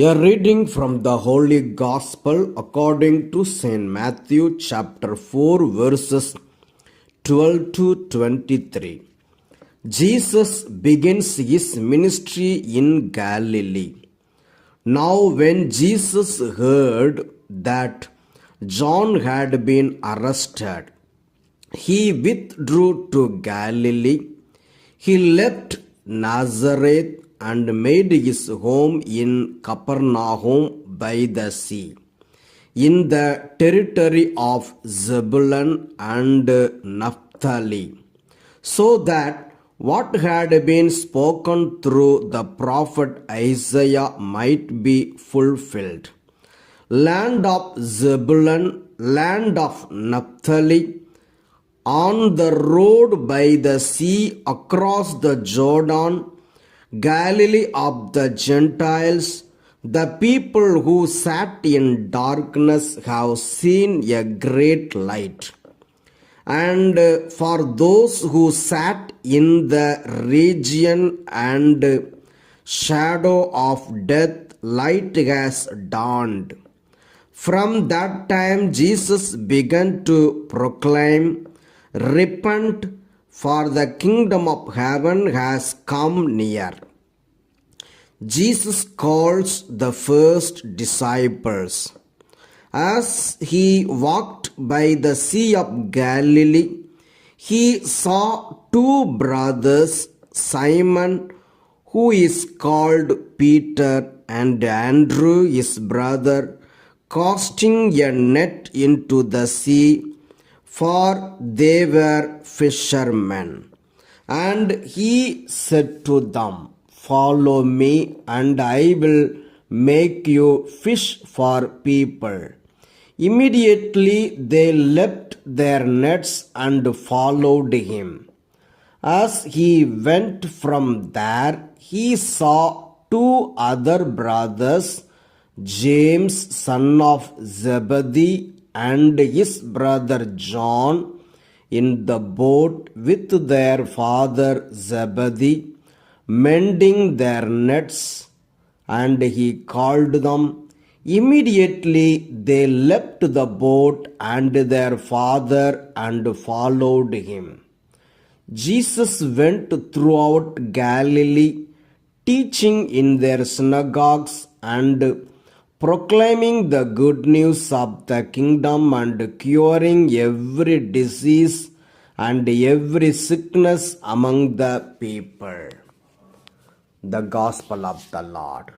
A reading from the Holy Gospel according to St. Matthew chapter 4 verses 12 to 23. Jesus begins his ministry in Galilee. Now when Jesus heard that John had been arrested, he withdrew to Galilee. He left Nazareth and made his home in Capernaum by the sea, in the territory of Zebulun and Naphtali, so that what had been spoken through the prophet Isaiah might be fulfilled. Land of Zebulun, land of Naphtali, on the road by the sea across the Jordan, Galilee of the Gentiles, the people who sat in darkness have seen a great light. And for those who sat in the region and shadow of death, light has dawned. From that time, Jesus began to proclaim, "Repent, for the kingdom of heaven has come near." Jesus calls the first disciples. As he walked by the Sea of Galilee, he saw two brothers, Simon, who is called Peter, and Andrew, his brother, casting a net into the sea, for they were fishermen. And he said to them, "Follow me, and I will make you fish for people." Immediately they left their nets and followed him. As he went from there, he saw two other brothers, James, son of Zebedee, and his brother John, in the boat with their father Zebedee, mending their nets, and he called them. Immediately they left the boat and their father and followed him. Jesus went throughout Galilee, teaching in their synagogues and proclaiming the good news of the kingdom and curing every disease and every sickness among the people. The Gospel of the Lord.